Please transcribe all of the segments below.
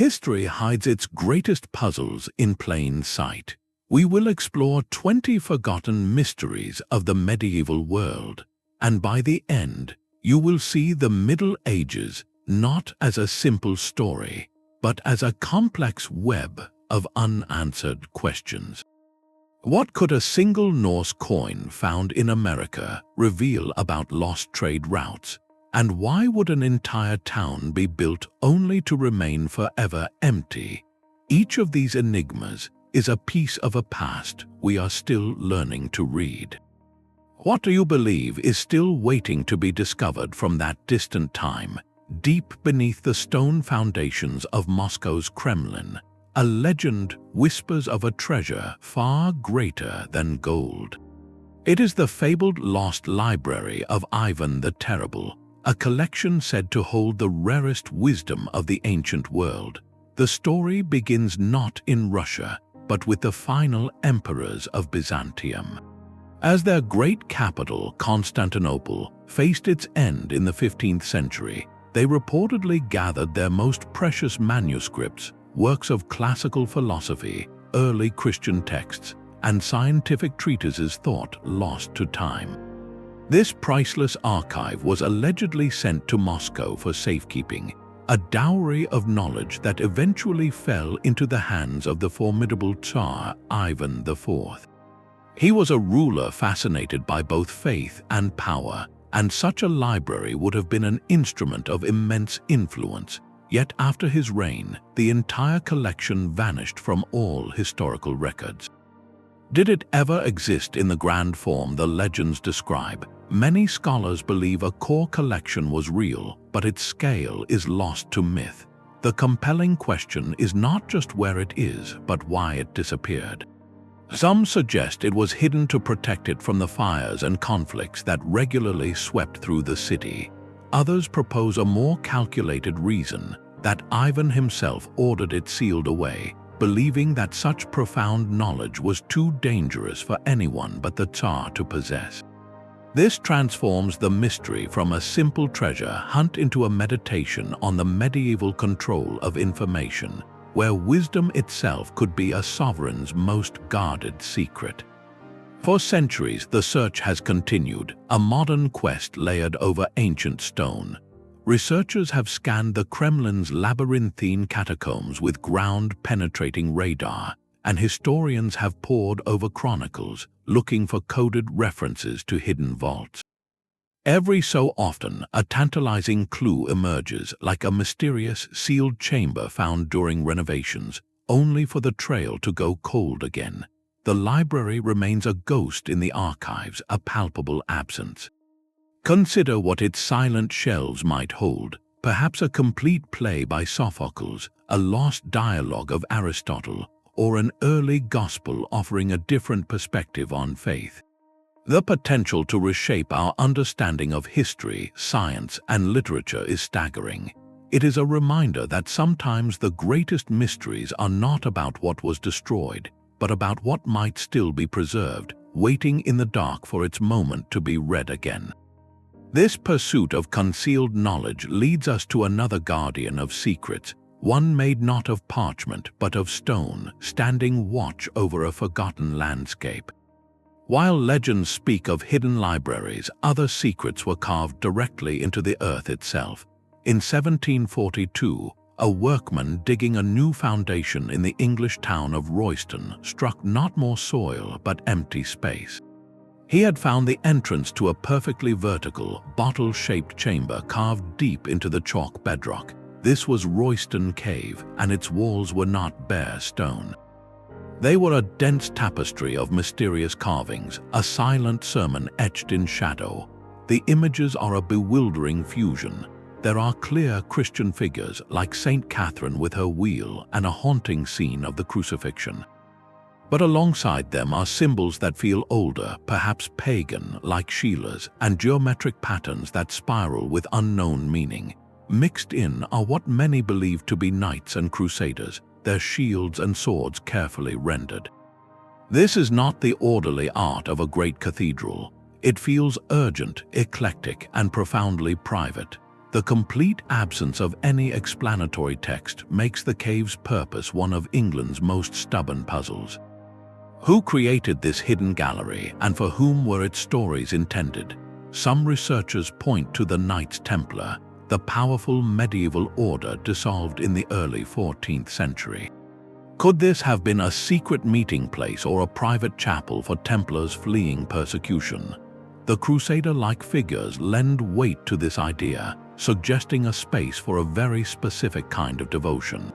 History hides its greatest puzzles in plain sight. We will explore 20 forgotten mysteries of the medieval world, and by the end, you will see the Middle Ages not as a simple story, but as a complex web of unanswered questions. What could a single Norse coin found in America reveal about lost trade routes? And why would an entire town be built only to remain forever empty? Each of these enigmas is a piece of a past we are still learning to read. What do you believe is still waiting to be discovered from that distant time, deep beneath the stone foundations of Moscow's Kremlin? A legend whispers of a treasure far greater than gold. It is the fabled lost library of Ivan the Terrible, a collection said to hold the rarest wisdom of the ancient world. The story begins not in Russia, but with the final emperors of Byzantium. As their great capital, Constantinople, faced its end in the 15th century, they reportedly gathered their most precious manuscripts, works of classical philosophy, early Christian texts, and scientific treatises thought lost to time. This priceless archive was allegedly sent to Moscow for safekeeping, a dowry of knowledge that eventually fell into the hands of the formidable Tsar Ivan IV. He was a ruler fascinated by both faith and power, and such a library would have been an instrument of immense influence. Yet after his reign, the entire collection vanished from all historical records. Did it ever exist in the grand form the legends describe? Many scholars believe a core collection was real, but its scale is lost to myth. The compelling question is not just where it is, but why it disappeared. Some suggest it was hidden to protect it from the fires and conflicts that regularly swept through the city. Others propose a more calculated reason, that Ivan himself ordered it sealed away, believing that such profound knowledge was too dangerous for anyone but the Tsar to possess. This transforms the mystery from a simple treasure hunt into a meditation on the medieval control of information, where wisdom itself could be a sovereign's most guarded secret. For centuries, the search has continued, a modern quest layered over ancient stone. Researchers have scanned the Kremlin's labyrinthine catacombs with ground-penetrating radar, and historians have pored over chronicles, looking for coded references to hidden vaults. Every so often, a tantalizing clue emerges, like a mysterious sealed chamber found during renovations, only for the trail to go cold again. The library remains a ghost in the archives, a palpable absence. Consider what its silent shelves might hold, perhaps a complete play by Sophocles, a lost dialogue of Aristotle, or an early gospel offering a different perspective on faith. The potential to reshape our understanding of history, science, and literature is staggering. It is a reminder that sometimes the greatest mysteries are not about what was destroyed, but about what might still be preserved, waiting in the dark for its moment to be read again. This pursuit of concealed knowledge leads us to another guardian of secrets, one made not of parchment but of stone, standing watch over a forgotten landscape. While legends speak of hidden libraries, other secrets were carved directly into the earth itself. In 1742, a workman digging a new foundation in the English town of Royston struck not more soil but empty space. He had found the entrance to a perfectly vertical, bottle-shaped chamber carved deep into the chalk bedrock. This was Royston Cave, and its walls were not bare stone. They were a dense tapestry of mysterious carvings, a silent sermon etched in shadow. The images are a bewildering fusion. There are clear Christian figures like Saint Catherine with her wheel and a haunting scene of the crucifixion. But alongside them are symbols that feel older, perhaps pagan, like Sheila's, and geometric patterns that spiral with unknown meaning. Mixed in are what many believe to be knights and crusaders, their shields and swords carefully rendered. This is not the orderly art of a great cathedral. It feels urgent, eclectic, and profoundly private. The complete absence of any explanatory text makes the cave's purpose one of England's most stubborn puzzles. Who created this hidden gallery, and for whom were its stories intended? Some researchers point to the Knights Templar, the powerful medieval order dissolved in the early 14th century. Could this have been a secret meeting place or a private chapel for Templars fleeing persecution? The Crusader-like figures lend weight to this idea, suggesting a space for a very specific kind of devotion.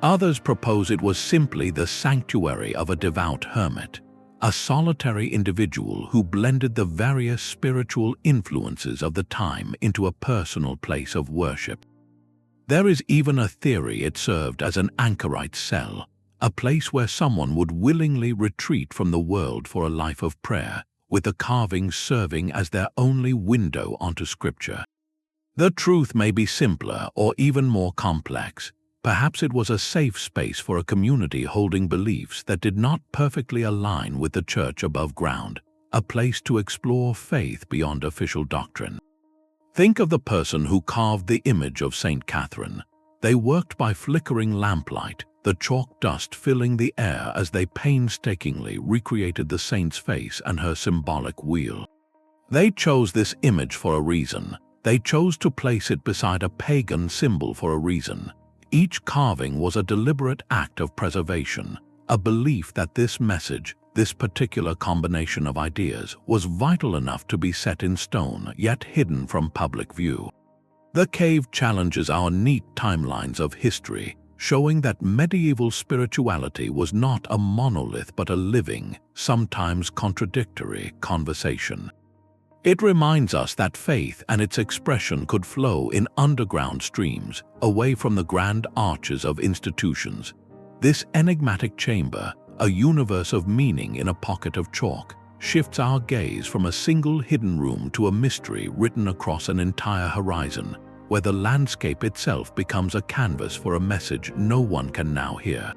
Others propose it was simply the sanctuary of a devout hermit, a solitary individual who blended the various spiritual influences of the time into a personal place of worship. There is even a theory it served as an Anchorite cell, a place where someone would willingly retreat from the world for a life of prayer, with the carvings serving as their only window onto scripture. The truth may be simpler or even more complex. Perhaps it was a safe space for a community holding beliefs that did not perfectly align with the church above ground, a place to explore faith beyond official doctrine. Think of the person who carved the image of Saint Catherine. They worked by flickering lamplight, the chalk dust filling the air as they painstakingly recreated the saint's face and her symbolic wheel. They chose this image for a reason. They chose to place it beside a pagan symbol for a reason. Each carving was a deliberate act of preservation, a belief that this message, this particular combination of ideas, was vital enough to be set in stone yet hidden from public view. The cave challenges our neat timelines of history, showing that medieval spirituality was not a monolith but a living, sometimes contradictory conversation. It reminds us that faith and its expression could flow in underground streams, away from the grand arches of institutions. This enigmatic chamber, a universe of meaning in a pocket of chalk, shifts our gaze from a single hidden room to a mystery written across an entire horizon, where the landscape itself becomes a canvas for a message no one can now hear.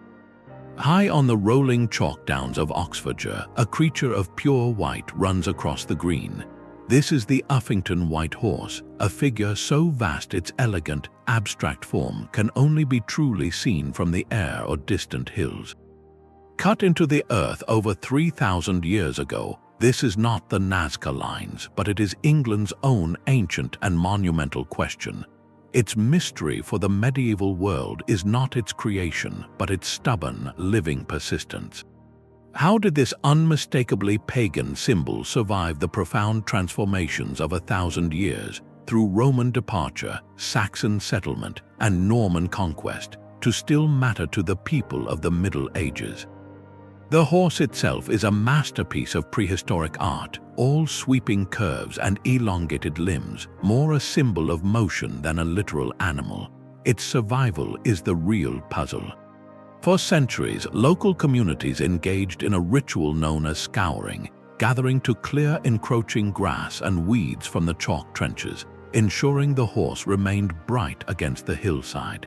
High on the rolling chalk downs of Oxfordshire, a creature of pure white runs across the green. This is the Uffington white horse, a figure so vast its elegant, abstract form can only be truly seen from the air or distant hills. Cut into the earth over 3,000 years ago, this is not the Nazca lines, but it is England's own ancient and monumental question. Its mystery for the medieval world is not its creation, but its stubborn, living persistence. How did this unmistakably pagan symbol survive the profound transformations of 1,000 years, through Roman departure, Saxon settlement, and Norman conquest, to still matter to the people of the Middle Ages? The horse itself is a masterpiece of prehistoric art, all sweeping curves and elongated limbs, more a symbol of motion than a literal animal. Its survival is the real puzzle. For centuries, local communities engaged in a ritual known as scouring, gathering to clear encroaching grass and weeds from the chalk trenches, ensuring the horse remained bright against the hillside.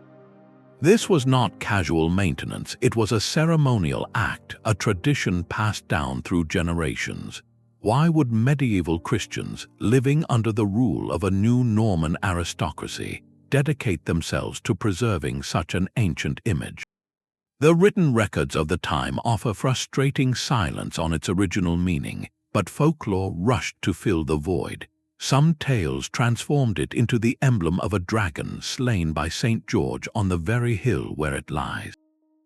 This was not casual maintenance, it was a ceremonial act, a tradition passed down through generations. Why would medieval Christians, living under the rule of a new Norman aristocracy, dedicate themselves to preserving such an ancient image? The written records of the time offer frustrating silence on its original meaning, but folklore rushed to fill the void. Some tales transformed it into the emblem of a dragon slain by St. George on the very hill where it lies.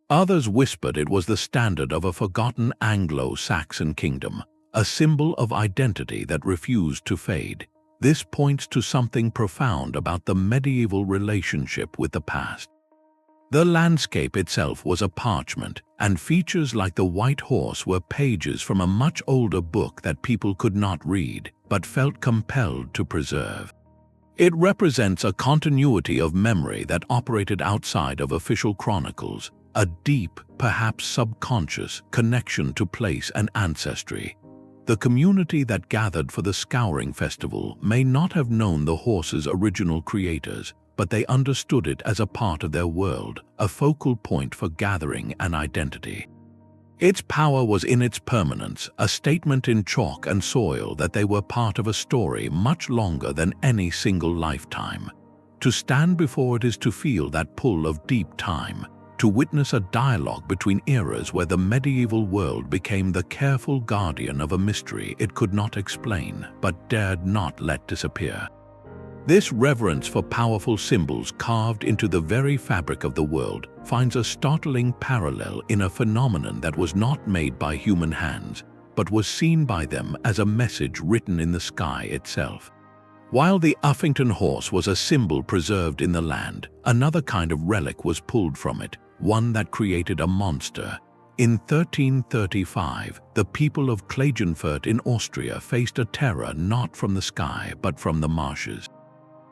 Others whispered it was the standard of a forgotten Anglo-Saxon kingdom, a symbol of identity that refused to fade. This points to something profound about the medieval relationship with the past. The landscape itself was a parchment, and features like the white horse were pages from a much older book that people could not read, but felt compelled to preserve. It represents a continuity of memory that operated outside of official chronicles, a deep, perhaps subconscious, connection to place and ancestry. The community that gathered for the Scouring Festival may not have known the horse's original creators, but they understood it as a part of their world, a focal point for gathering and identity. Its power was in its permanence, a statement in chalk and soil that they were part of a story much longer than any single lifetime. To stand before it is to feel that pull of deep time, to witness a dialogue between eras where the medieval world became the careful guardian of a mystery it could not explain but dared not let disappear. This reverence for powerful symbols carved into the very fabric of the world finds a startling parallel in a phenomenon that was not made by human hands, but was seen by them as a message written in the sky itself. While the Uffington horse was a symbol preserved in the land, another kind of relic was pulled from it, one that created a monster. In 1335, the people of Klagenfurt in Austria faced a terror not from the sky but from the marshes.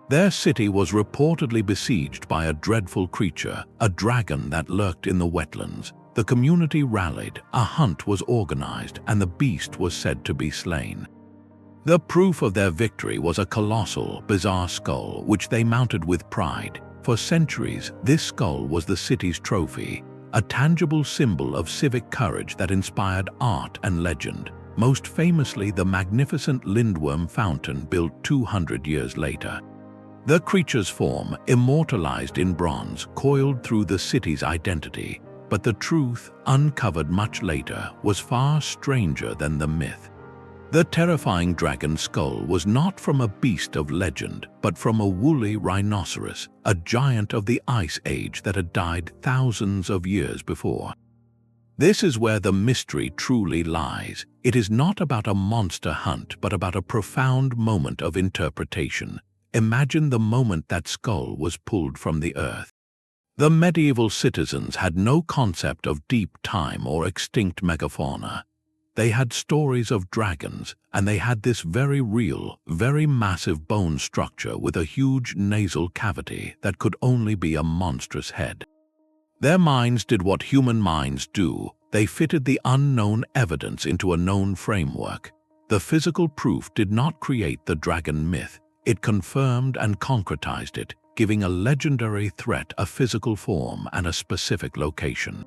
Their city was reportedly besieged by a dreadful creature, a dragon that lurked in the wetlands. The community rallied, a hunt was organized, and the beast was said to be slain. The proof of their victory was a colossal, bizarre skull which they mounted with pride. For centuries, this skull was the city's trophy, a tangible symbol of civic courage that inspired art and legend, most famously the magnificent Lindworm fountain built 200 years later. The creature's form, immortalized in bronze, coiled through the city's identity, but the truth, uncovered much later, was far stranger than the myth. The terrifying dragon skull was not from a beast of legend, but from a woolly rhinoceros, a giant of the Ice Age that had died thousands of years before. This is where the mystery truly lies. It is not about a monster hunt, but about a profound moment of interpretation. Imagine the moment that skull was pulled from the earth. The medieval citizens had no concept of deep time or extinct megafauna. They had stories of dragons, and they had this very real, very massive bone structure with a huge nasal cavity that could only be a monstrous head. Their minds did what human minds do. They fitted the unknown evidence into a known framework. The physical proof did not create the dragon myth. It confirmed and concretized it, giving a legendary threat a physical form and a specific location.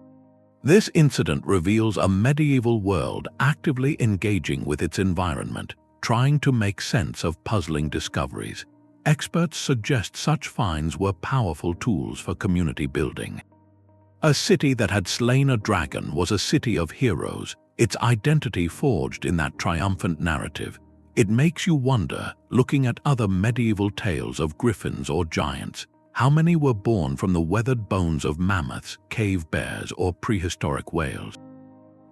This incident reveals a medieval world actively engaging with its environment, trying to make sense of puzzling discoveries. Experts suggest such finds were powerful tools for community building. A city that had slain a dragon was a city of heroes, its identity forged in that triumphant narrative. It makes you wonder, looking at other medieval tales of griffins or giants, how many were born from the weathered bones of mammoths, cave bears, or prehistoric whales?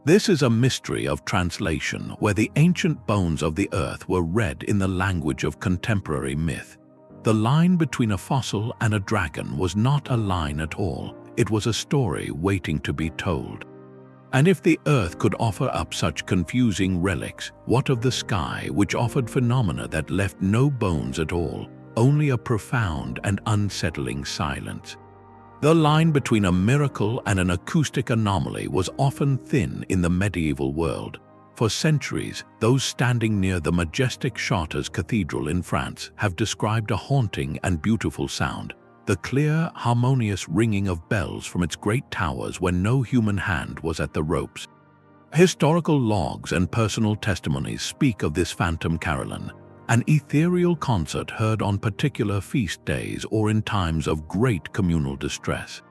This is a mystery of translation, where the ancient bones of the earth were read in the language of contemporary myth. The line between a fossil and a dragon was not a line at all. It was a story waiting to be told. And if the earth could offer up such confusing relics, what of the sky, which offered phenomena that left no bones at all, only a profound and unsettling silence? The line between a miracle and an acoustic anomaly was often thin in the medieval world. For centuries, those standing near the majestic Chartres Cathedral in France have described a haunting and beautiful sound, the clear, harmonious ringing of bells from its great towers when no human hand was at the ropes. Historical logs and personal testimonies speak of this phantom carillon, an ethereal concert heard on particular feast days or in times of great communal distress.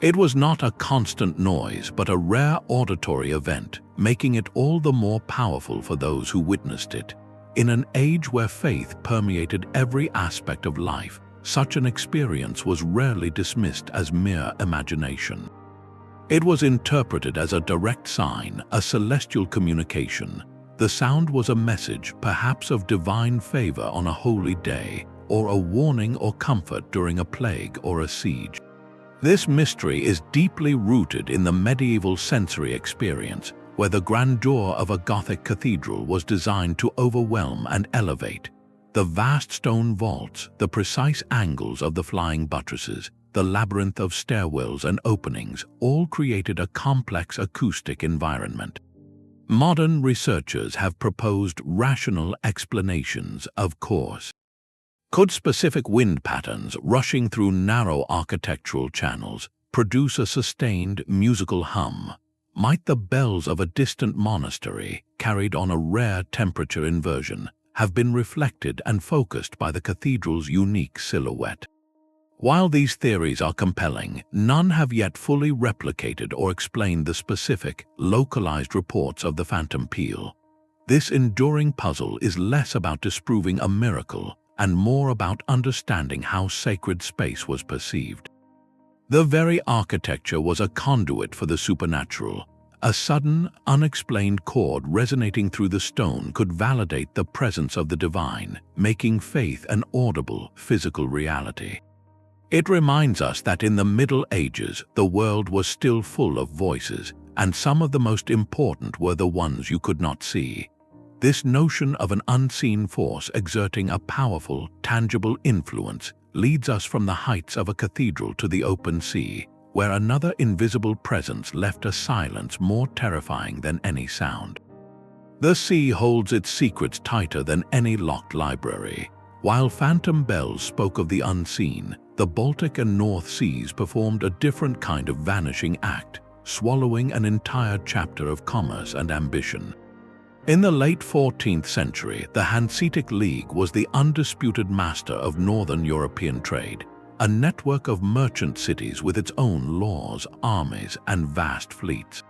It was not a constant noise, but a rare auditory event, making it all the more powerful for those who witnessed it. In an age where faith permeated every aspect of life, such an experience was rarely dismissed as mere imagination. It was interpreted as a direct sign, a celestial communication. The sound was a message, perhaps of divine favor on a holy day, or a warning or comfort during a plague or a siege. This mystery is deeply rooted in the medieval sensory experience, where the grandeur of a Gothic cathedral was designed to overwhelm and elevate. The vast stone vaults, the precise angles of the flying buttresses, the labyrinth of stairwells and openings all created a complex acoustic environment. Modern researchers have proposed rational explanations, of course. Could specific wind patterns rushing through narrow architectural channels produce a sustained musical hum? Might the bells of a distant monastery, carried on a rare temperature inversion, have been reflected and focused by the cathedral's unique silhouette? While these theories are compelling, none have yet fully replicated or explained the specific, localized reports of the phantom peal. This enduring puzzle is less about disproving a miracle and more about understanding how sacred space was perceived. The very architecture was a conduit for the supernatural. A sudden, unexplained chord resonating through the stone could validate the presence of the divine, making faith an audible, physical reality. It reminds us that in the Middle Ages, the world was still full of voices, and some of the most important were the ones you could not see. This notion of an unseen force exerting a powerful, tangible influence leads us from the heights of a cathedral to the open sea, where another invisible presence left a silence more terrifying than any sound. The sea holds its secrets tighter than any locked library. While phantom bells spoke of the unseen, the Baltic and North Seas performed a different kind of vanishing act, swallowing an entire chapter of commerce and ambition. In the late 14th century, the Hanseatic League was the undisputed master of northern European trade, a network of merchant cities with its own laws, armies, and vast fleets.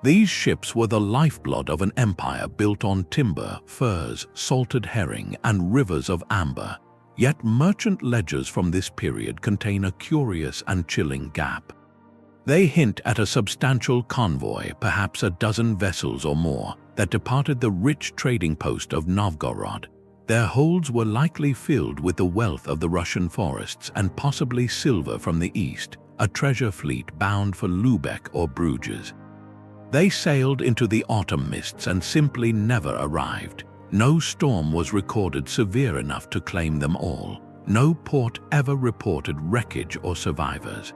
These ships were the lifeblood of an empire built on timber, furs, salted herring, and rivers of amber. Yet merchant ledgers from this period contain a curious and chilling gap. They hint at a substantial convoy, perhaps a dozen vessels or more, that departed the rich trading post of Novgorod. Their holds were likely filled with the wealth of the Russian forests and possibly silver from the east, a treasure fleet bound for Lübeck or Bruges. They sailed into the autumn mists and simply never arrived. No storm was recorded severe enough to claim them all. No port ever reported wreckage or survivors.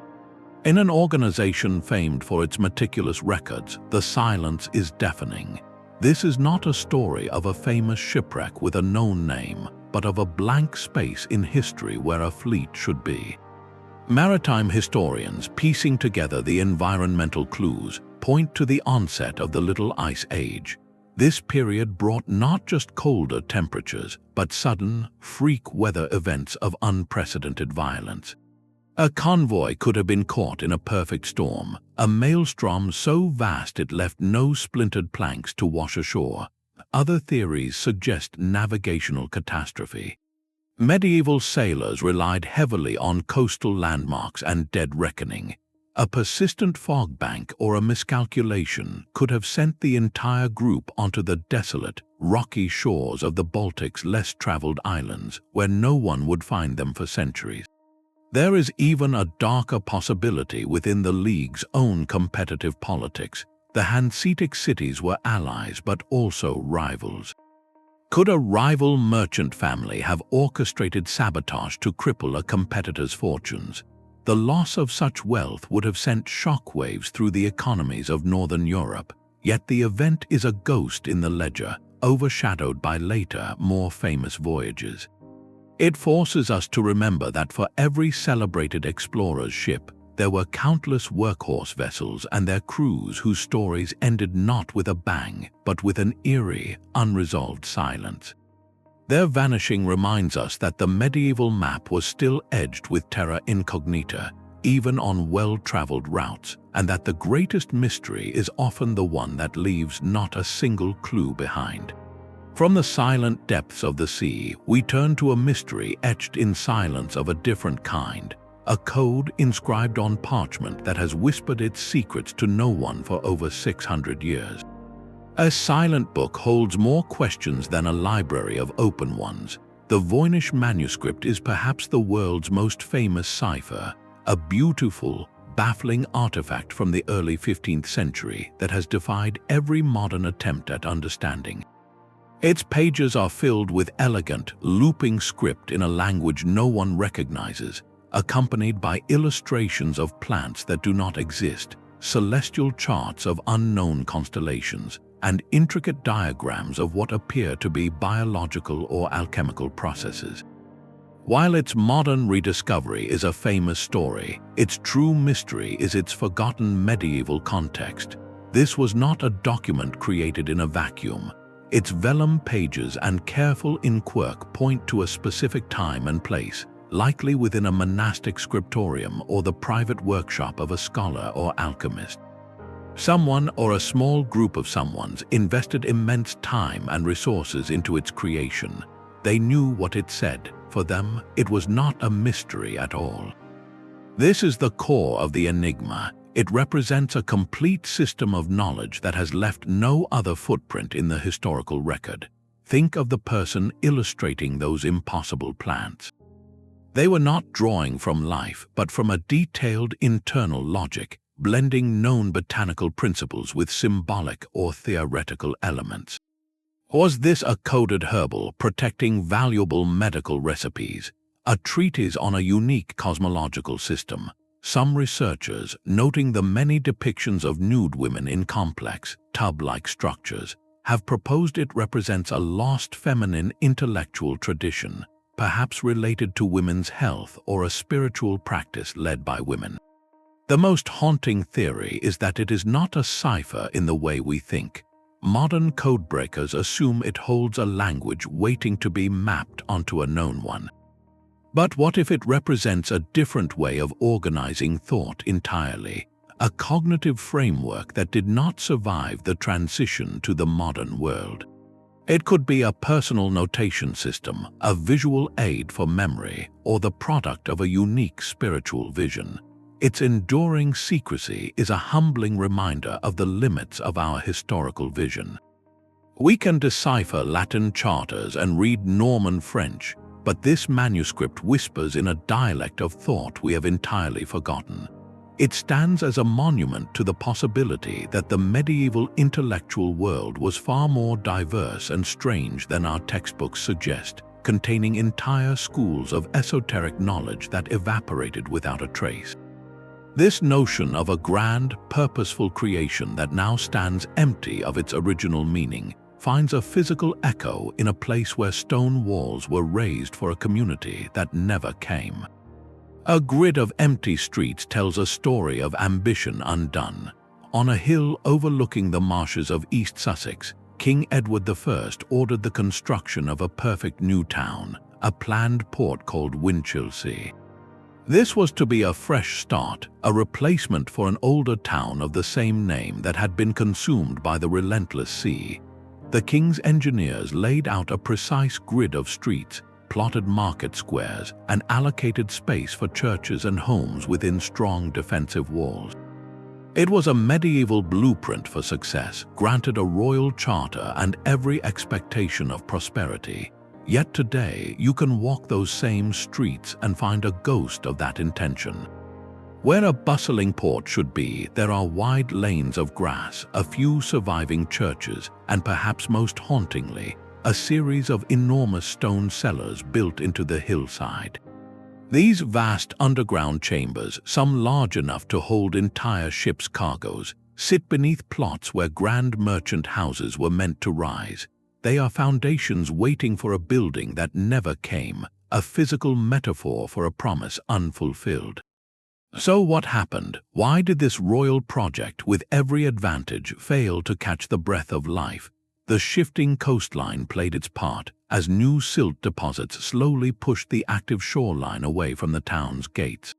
In an organization famed for its meticulous records, the silence is deafening. This is not a story of a famous shipwreck with a known name, but of a blank space in history where a fleet should be. Maritime historians, piecing together the environmental clues, point to the onset of the Little Ice Age. This period brought not just colder temperatures, but sudden, freak weather events of unprecedented violence. A convoy could have been caught in a perfect storm, a maelstrom so vast it left no splintered planks to wash ashore. Other theories suggest navigational catastrophe. Medieval sailors relied heavily on coastal landmarks and dead reckoning. A persistent fog bank or a miscalculation could have sent the entire group onto the desolate, rocky shores of the Baltic's less traveled islands, where no one would find them for centuries. There is even a darker possibility within the League's own competitive politics. The Hanseatic cities were allies but also rivals. Could a rival merchant family have orchestrated sabotage to cripple a competitor's fortunes? The loss of such wealth would have sent shockwaves through the economies of Northern Europe, yet the event is a ghost in the ledger, overshadowed by later, more famous voyages. It forces us to remember that for every celebrated explorer's ship, there were countless workhorse vessels and their crews whose stories ended not with a bang, but with an eerie, unresolved silence. Their vanishing reminds us that the medieval map was still edged with terra incognita, even on well-traveled routes, and that the greatest mystery is often the one that leaves not a single clue behind. From the silent depths of the sea, we turn to a mystery etched in silence of a different kind, a code inscribed on parchment that has whispered its secrets to no one for over 600 years. A silent book holds more questions than a library of open ones. The Voynich manuscript is perhaps the world's most famous cipher, a beautiful, baffling artifact from the early 15th century that has defied every modern attempt at understanding. Its pages are filled with elegant, looping script in a language no one recognizes, accompanied by illustrations of plants that do not exist, celestial charts of unknown constellations, and intricate diagrams of what appear to be biological or alchemical processes. While its modern rediscovery is a famous story, its true mystery is its forgotten medieval context. This was not a document created in a vacuum. Its vellum pages and careful inkwork point to a specific time and place, likely within a monastic scriptorium or the private workshop of a scholar or alchemist. Someone or a small group of someones invested immense time and resources into its creation. They knew what it said. For them, it was not a mystery at all. This is the core of the Enigma. It represents a complete system of knowledge that has left no other footprint in the historical record. Think of the person illustrating those impossible plants. They were not drawing from life, but from a detailed internal logic, blending known botanical principles with symbolic or theoretical elements. Was this a coded herbal protecting valuable medical recipes? A treatise on a unique cosmological system? Some researchers, noting the many depictions of nude women in complex, tub-like structures, have proposed it represents a lost feminine intellectual tradition, perhaps related to women's health or a spiritual practice led by women. The most haunting theory is that it is not a cipher in the way we think. Modern codebreakers assume it holds a language waiting to be mapped onto a known one. But what if it represents a different way of organizing thought entirely, a cognitive framework that did not survive the transition to the modern world? It could be a personal notation system, a visual aid for memory, or the product of a unique spiritual vision. Its enduring secrecy is a humbling reminder of the limits of our historical vision. We can decipher Latin charters and read Norman French, but this manuscript whispers in a dialect of thought we have entirely forgotten. It stands as a monument to the possibility that the medieval intellectual world was far more diverse and strange than our textbooks suggest, containing entire schools of esoteric knowledge that evaporated without a trace. This notion of a grand, purposeful creation that now stands empty of its original meaning finds a physical echo in a place where stone walls were raised for a community that never came. A grid of empty streets tells a story of ambition undone. On a hill overlooking the marshes of East Sussex, King Edward I ordered the construction of a perfect new town, a planned port called Winchelsea. This was to be a fresh start, a replacement for an older town of the same name that had been consumed by the relentless sea. The king's engineers laid out a precise grid of streets, plotted market squares, and allocated space for churches and homes within strong defensive walls. It was a medieval blueprint for success, granted a royal charter and every expectation of prosperity. Yet today, you can walk those same streets and find a ghost of that intention. Where a bustling port should be, there are wide lanes of grass, a few surviving churches, and perhaps most hauntingly, a series of enormous stone cellars built into the hillside. These vast underground chambers, some large enough to hold entire ships' cargoes, sit beneath plots where grand merchant houses were meant to rise. They are foundations waiting for a building that never came, a physical metaphor for a promise unfulfilled. So what happened? Why did this royal project, with every advantage, fail to catch the breath of life? The shifting coastline played its part, as new silt deposits slowly pushed the active shoreline away from the town's gates.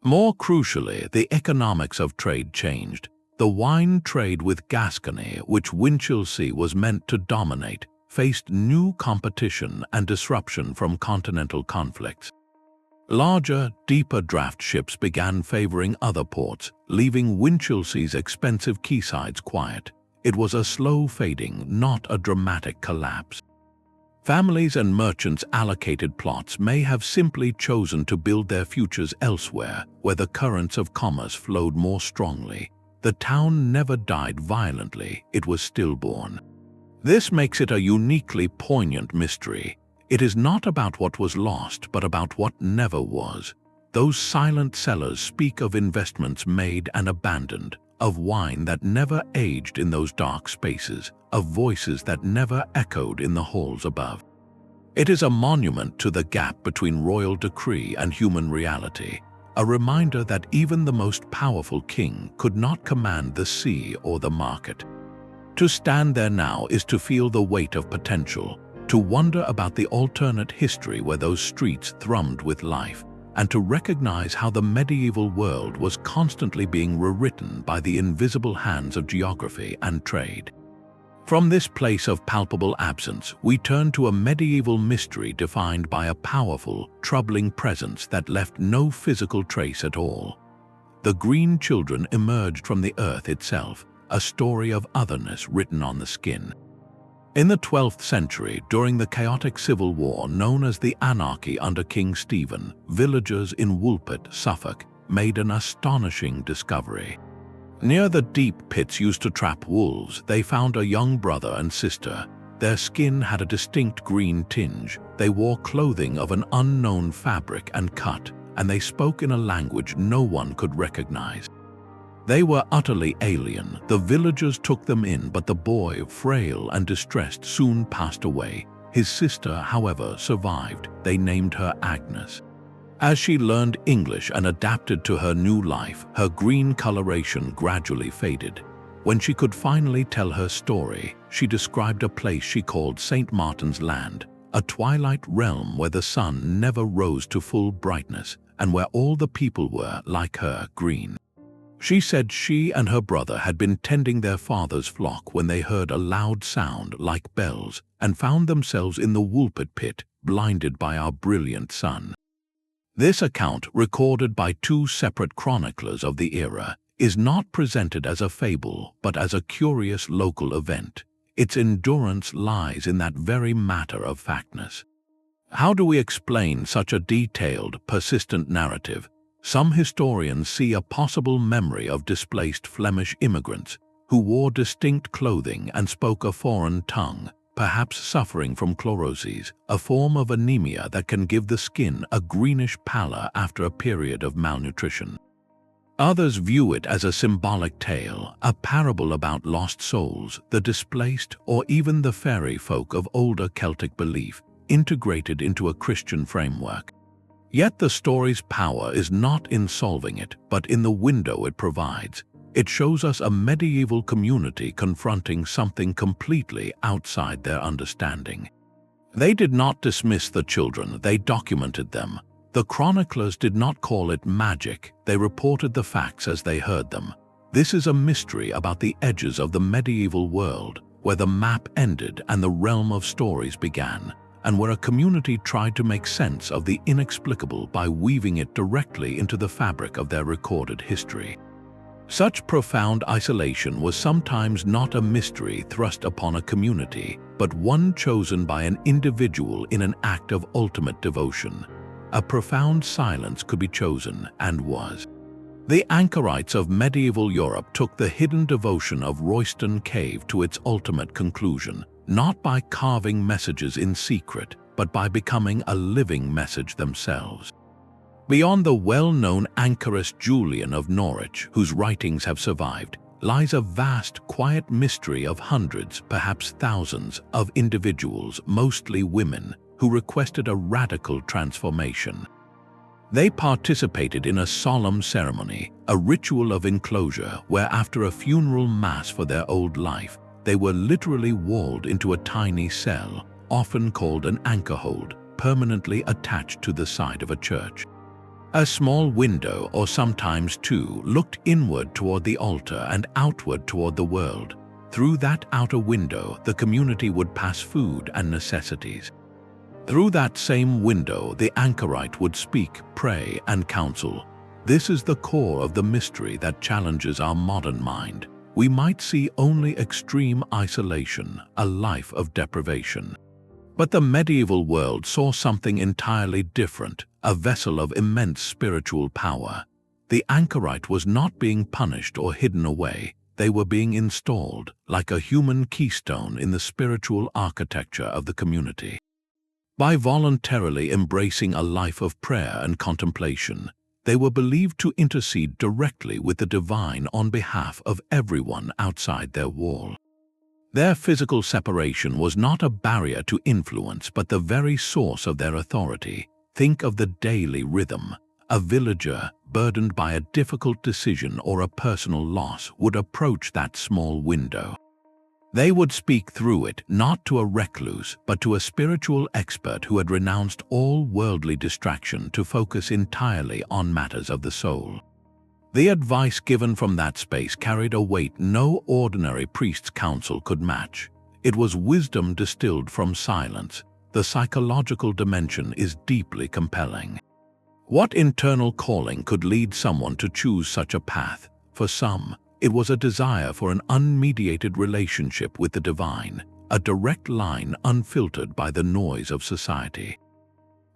More crucially, the economics of trade changed. The wine trade with Gascony, which Winchelsea was meant to dominate, faced new competition and disruption from continental conflicts. Larger, deeper draft ships began favoring other ports, leaving Winchelsea's expensive quaysides quiet. It was a slow fading, not a dramatic collapse. Families and merchants allocated plots may have simply chosen to build their futures elsewhere, where the currents of commerce flowed more strongly. The town never died violently, it was stillborn. This makes it a uniquely poignant mystery. It is not about what was lost, but about what never was. Those silent cellars speak of investments made and abandoned, of wine that never aged in those dark spaces, of voices that never echoed in the halls above. It is a monument to the gap between royal decree and human reality, a reminder that even the most powerful king could not command the sea or the market. To stand there now is to feel the weight of potential. to wonder about the alternate history where those streets thrummed with life, and to recognize how the medieval world was constantly being rewritten by the invisible hands of geography and trade. From this place of palpable absence, we turn to a medieval mystery defined by a powerful, troubling presence that left no physical trace at all. The Green Children emerged from the earth itself, a story of otherness written on the skin. In the 12th century, during the chaotic civil war known as the Anarchy under King Stephen, villagers in Woolpit, Suffolk, made an astonishing discovery. Near the deep pits used to trap wolves, they found a young brother and sister. Their skin had a distinct green tinge, they wore clothing of an unknown fabric and cut, and they spoke in a language no one could recognize. They were utterly alien. The villagers took them in, but the boy, frail and distressed, soon passed away. His sister, however, survived. They named her Agnes. As she learned English and adapted to her new life, her green coloration gradually faded. When she could finally tell her story, she described a place she called St. Martin's Land, a twilight realm where the sun never rose to full brightness and where all the people were, like her, green. She said she and her brother had been tending their father's flock when they heard a loud sound like bells and found themselves in the Woolpit pit, blinded by our brilliant sun. This account, recorded by two separate chroniclers of the era, is not presented as a fable but as a curious local event. Its endurance lies in that very matter of factness. How do we explain such a detailed, persistent narrative? Some historians see a possible memory of displaced Flemish immigrants who wore distinct clothing and spoke a foreign tongue, perhaps suffering from chloroses, a form of anemia that can give the skin a greenish pallor after a period of malnutrition. Others view it as a symbolic tale, a parable about lost souls, the displaced, or even the fairy folk of older Celtic belief, integrated into a Christian framework. Yet the story's power is not in solving it, but in the window it provides. It shows us a medieval community confronting something completely outside their understanding. They did not dismiss the children, they documented them. The chroniclers did not call it magic, they reported the facts as they heard them. This is a mystery about the edges of the medieval world, where the map ended and the realm of stories began, and where a community tried to make sense of the inexplicable by weaving it directly into the fabric of their recorded history. Such profound isolation was sometimes not a mystery thrust upon a community, but one chosen by an individual in an act of ultimate devotion. A profound silence could be chosen, and was. The Anchorites of medieval Europe took the hidden devotion of Royston Cave to its ultimate conclusion, not by carving messages in secret, but by becoming a living message themselves. Beyond the well-known anchorist Julian of Norwich, whose writings have survived, lies a vast, quiet mystery of hundreds, perhaps thousands, of individuals, mostly women, who requested a radical transformation. They participated in a solemn ceremony, a ritual of enclosure, where after a funeral mass for their old life, they were literally walled into a tiny cell, often called an anchorhold, permanently attached to the side of a church. A small window, or sometimes two, looked inward toward the altar and outward toward the world. Through that outer window, the community would pass food and necessities. Through that same window, the anchorite would speak, pray, and counsel. This is the core of the mystery that challenges our modern mind. We might see only extreme isolation, a life of deprivation. But the medieval world saw something entirely different, a vessel of immense spiritual power. The anchorite was not being punished or hidden away. They were being installed, like a human keystone in the spiritual architecture of the community. By voluntarily embracing a life of prayer and contemplation, they were believed to intercede directly with the divine on behalf of everyone outside their wall. Their physical separation was not a barrier to influence, but the very source of their authority. Think of the daily rhythm. A villager, burdened by a difficult decision or a personal loss, would approach that small window. They would speak through it not to a recluse, but to a spiritual expert who had renounced all worldly distraction to focus entirely on matters of the soul. The advice given from that space carried a weight no ordinary priest's counsel could match. It was wisdom distilled from silence. The psychological dimension is deeply compelling. What internal calling could lead someone to choose such a path? For some, it was a desire for an unmediated relationship with the divine, a direct line unfiltered by the noise of society.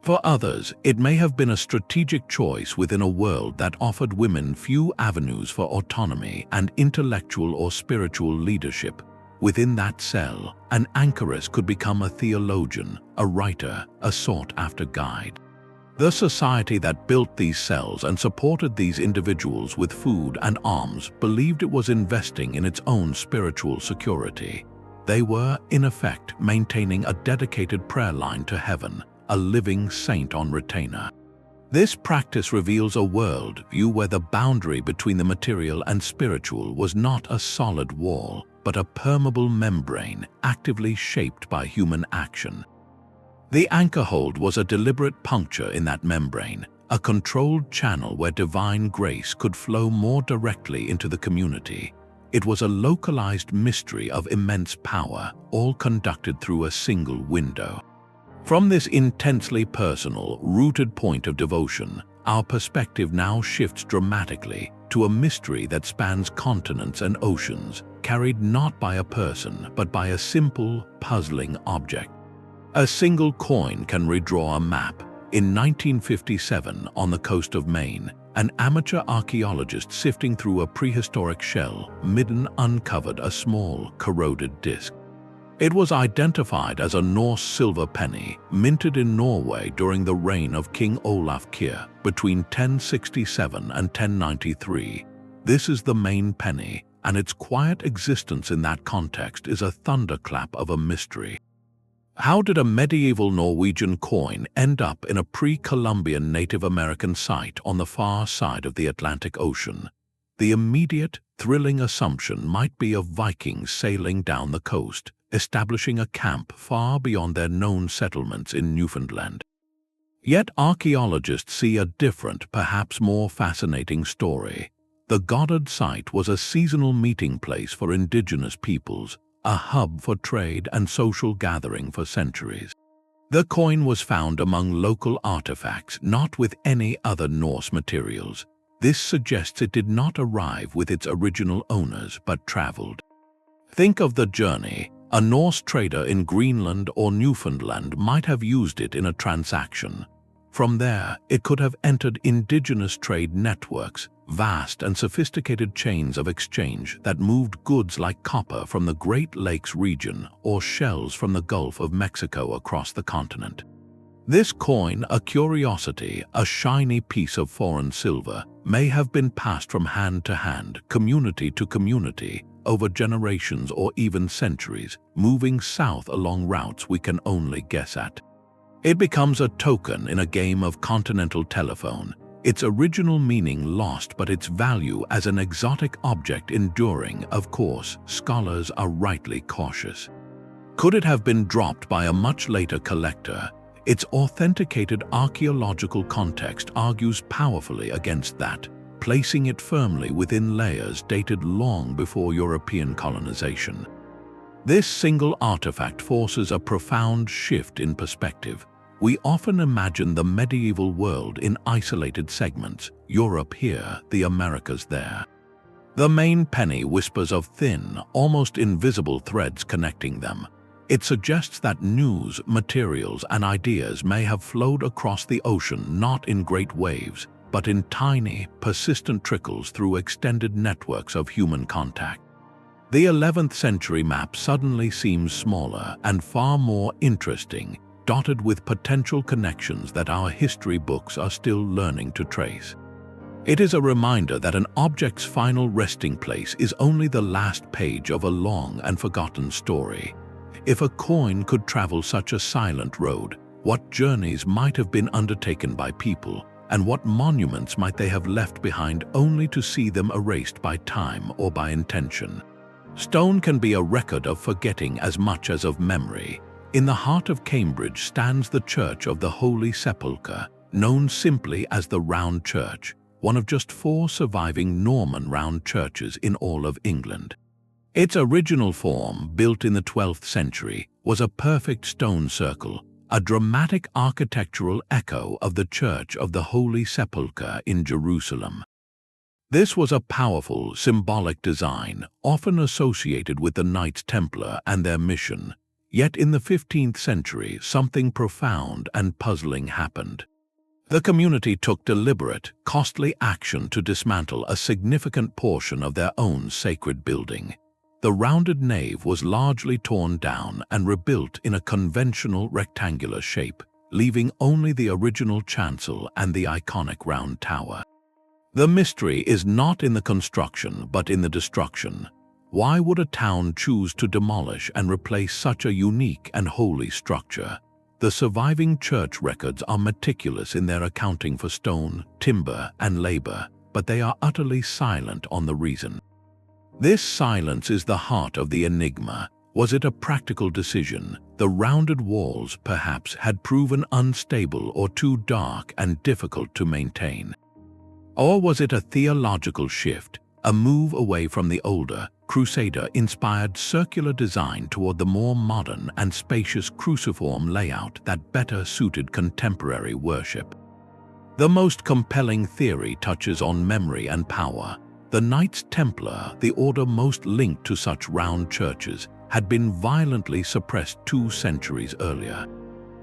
For others, it may have been a strategic choice within a world that offered women few avenues for autonomy and intellectual or spiritual leadership. Within that cell, an anchoress could become a theologian, a writer, a sought-after guide. The society that built these cells and supported these individuals with food and arms believed it was investing in its own spiritual security. They were, in effect, maintaining a dedicated prayer line to heaven, a living saint on retainer. This practice reveals a world view where the boundary between the material and spiritual was not a solid wall, but a permeable membrane actively shaped by human action. The anchor hold was a deliberate puncture in that membrane, a controlled channel where divine grace could flow more directly into the community. It was a localized mystery of immense power, all conducted through a single window. From this intensely personal, rooted point of devotion, our perspective now shifts dramatically to a mystery that spans continents and oceans, carried not by a person but by a simple, puzzling object. A single coin can redraw a map. In 1957, on the coast of Maine, an amateur archaeologist sifting through a prehistoric shell midden uncovered a small, corroded disc. It was identified as a Norse silver penny, minted in Norway during the reign of King Olaf Kyrre between 1067 and 1093. This is the Maine penny, and its quiet existence in that context is a thunderclap of a mystery. How did a medieval Norwegian coin end up in a pre-Columbian Native American site on the far side of the Atlantic Ocean? The immediate, thrilling assumption might be of Vikings sailing down the coast, establishing a camp far beyond their known settlements in Newfoundland. Yet archaeologists see a different, perhaps more fascinating story. The Goddard site was a seasonal meeting place for indigenous peoples, a hub for trade and social gathering for centuries. The coin was found among local artifacts, not with any other Norse materials. This suggests it did not arrive with its original owners but traveled. Think of the journey. A Norse trader in Greenland or Newfoundland might have used it in a transaction. From there, it could have entered indigenous trade networks, vast and sophisticated chains of exchange that moved goods like copper from the Great Lakes region or shells from the Gulf of Mexico across the continent. This coin, a curiosity, a shiny piece of foreign silver, may have been passed from hand to hand, community to community, over generations or even centuries, moving south along routes we can only guess at. It becomes a token in a game of continental telephone, its original meaning lost but its value as an exotic object enduring. Of course, scholars are rightly cautious. Could it have been dropped by a much later collector? Its authenticated archaeological context argues powerfully against that, placing it firmly within layers dated long before European colonization. This single artifact forces a profound shift in perspective. We often imagine the medieval world in isolated segments, Europe here, the Americas there. The Maine penny whispers of thin, almost invisible threads connecting them. It suggests that news, materials, and ideas may have flowed across the ocean not in great waves, but in tiny, persistent trickles through extended networks of human contact. The 11th century map suddenly seems smaller and far more interesting, dotted with potential connections that our history books are still learning to trace. It is a reminder that an object's final resting place is only the last page of a long and forgotten story. If a coin could travel such a silent road, what journeys might have been undertaken by people, and what monuments might they have left behind only to see them erased by time or by intention? Stone can be a record of forgetting as much as of memory. In the heart of Cambridge stands the Church of the Holy Sepulchre, known simply as the Round Church, one of just 4 surviving Norman round churches in all of England. Its original form, built in the 12th century, was a perfect stone circle, a dramatic architectural echo of the Church of the Holy Sepulchre in Jerusalem. This was a powerful, symbolic design, often associated with the Knights Templar and their mission. Yet in the 15th century, something profound and puzzling happened. The community took deliberate, costly action to dismantle a significant portion of their own sacred building. The rounded nave was largely torn down and rebuilt in a conventional rectangular shape, leaving only the original chancel and the iconic round tower. The mystery is not in the construction, but in the destruction. Why would a town choose to demolish and replace such a unique and holy structure? The surviving church records are meticulous in their accounting for stone, timber, and labor, but they are utterly silent on the reason. This silence is the heart of the enigma. Was it a practical decision? The rounded walls, perhaps, had proven unstable or too dark and difficult to maintain. Or was it a theological shift, a move away from the older, Crusader-inspired circular design toward the more modern and spacious cruciform layout that better suited contemporary worship? The most compelling theory touches on memory and power. The Knights Templar, the order most linked to such round churches, had been violently suppressed 2 centuries earlier.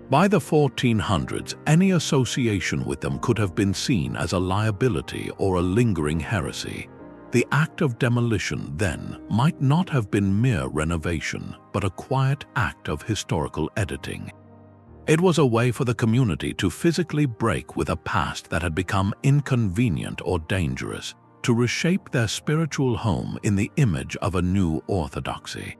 By the 1400s, any association with them could have been seen as a liability or a lingering heresy. The act of demolition, then, might not have been mere renovation, but a quiet act of historical editing. It was a way for the community to physically break with a past that had become inconvenient or dangerous, to reshape their spiritual home in the image of a new orthodoxy.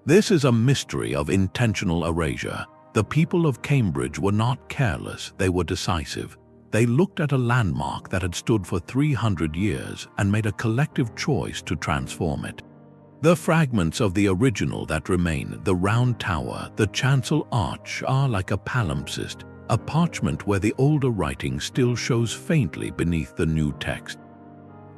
This is a mystery of intentional erasure. The people of Cambridge were not careless, they were decisive. They looked at a landmark that had stood for 300 years and made a collective choice to transform it. The fragments of the original that remain, the round tower, the chancel arch, are like a palimpsest, a parchment where the older writing still shows faintly beneath the new text.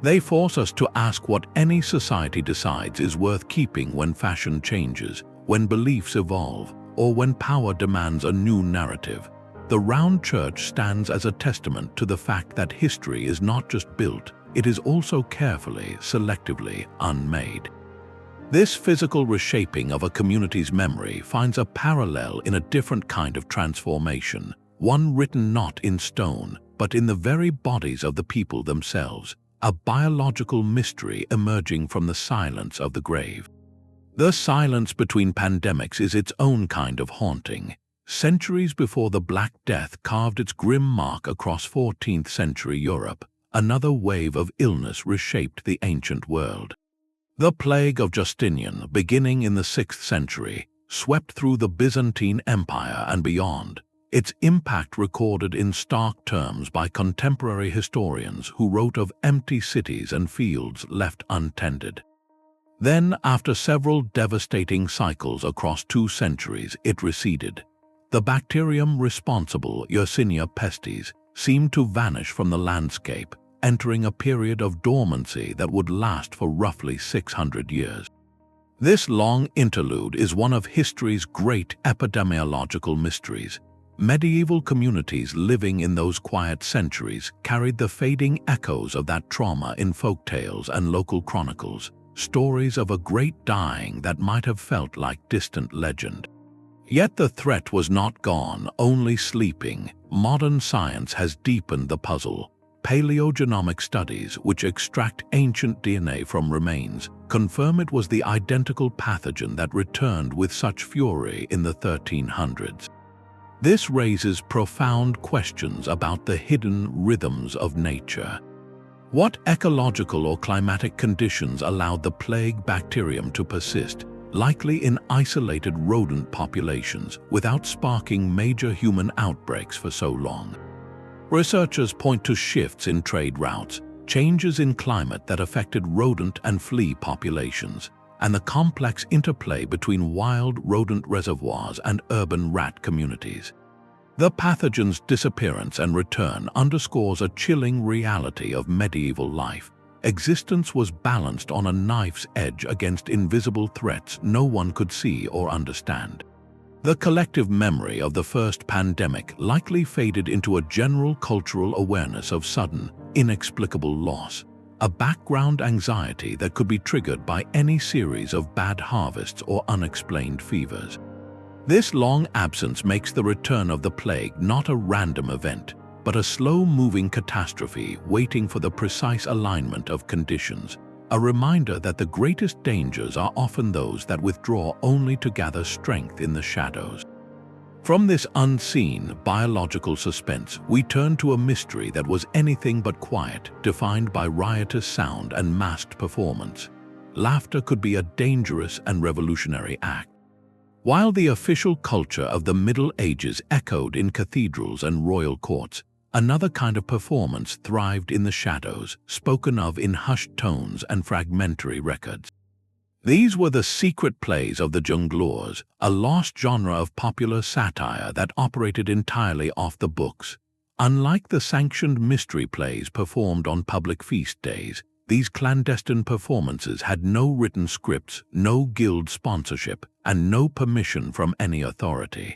They force us to ask what any society decides is worth keeping when fashion changes, when beliefs evolve, or when power demands a new narrative. The round church stands as a testament to the fact that history is not just built, it is also carefully, selectively unmade. This physical reshaping of a community's memory finds a parallel in a different kind of transformation, one written not in stone, but in the very bodies of the people themselves, a biological mystery emerging from the silence of the grave. The silence between pandemics is its own kind of haunting. Centuries before the Black Death carved its grim mark across 14th century Europe, another wave of illness reshaped the ancient world. The plague of Justinian, beginning in the 6th century, swept through the Byzantine Empire and beyond, its impact recorded in stark terms by contemporary historians who wrote of empty cities and fields left untended. Then, after several devastating cycles across 2 centuries, it receded. The bacterium responsible, Yersinia pestis, seemed to vanish from the landscape, entering a period of dormancy that would last for roughly 600 years. This long interlude is one of history's great epidemiological mysteries. Medieval communities living in those quiet centuries carried the fading echoes of that trauma in folktales and local chronicles, stories of a great dying that might have felt like distant legend. Yet the threat was not gone, only sleeping. Modern science has deepened the puzzle. Paleogenomic studies, which extract ancient DNA from remains, confirm it was the identical pathogen that returned with such fury in the 1300s. This raises profound questions about the hidden rhythms of nature. What ecological or climatic conditions allowed the plague bacterium to persist, likely in isolated rodent populations, without sparking major human outbreaks for so long? Researchers point to shifts in trade routes, changes in climate that affected rodent and flea populations, and the complex interplay between wild rodent reservoirs and urban rat communities. The pathogen's disappearance and return underscores a chilling reality of medieval life. Existence was balanced on a knife's edge against invisible threats no one could see or understand. The collective memory of the first pandemic likely faded into a general cultural awareness of sudden, inexplicable loss, a background anxiety that could be triggered by any series of bad harvests or unexplained fevers. This long absence makes the return of the plague not a random event, but a slow-moving catastrophe waiting for the precise alignment of conditions, a reminder that the greatest dangers are often those that withdraw only to gather strength in the shadows. From this unseen biological suspense, we turn to a mystery that was anything but quiet, defined by riotous sound and masked performance. Laughter could be a dangerous and revolutionary act. While the official culture of the Middle Ages echoed in cathedrals and royal courts, another kind of performance thrived in the shadows, spoken of in hushed tones and fragmentary records. These were the secret plays of the jongleurs, a lost genre of popular satire that operated entirely off the books. Unlike the sanctioned mystery plays performed on public feast days, these clandestine performances had no written scripts, no guild sponsorship, and no permission from any authority.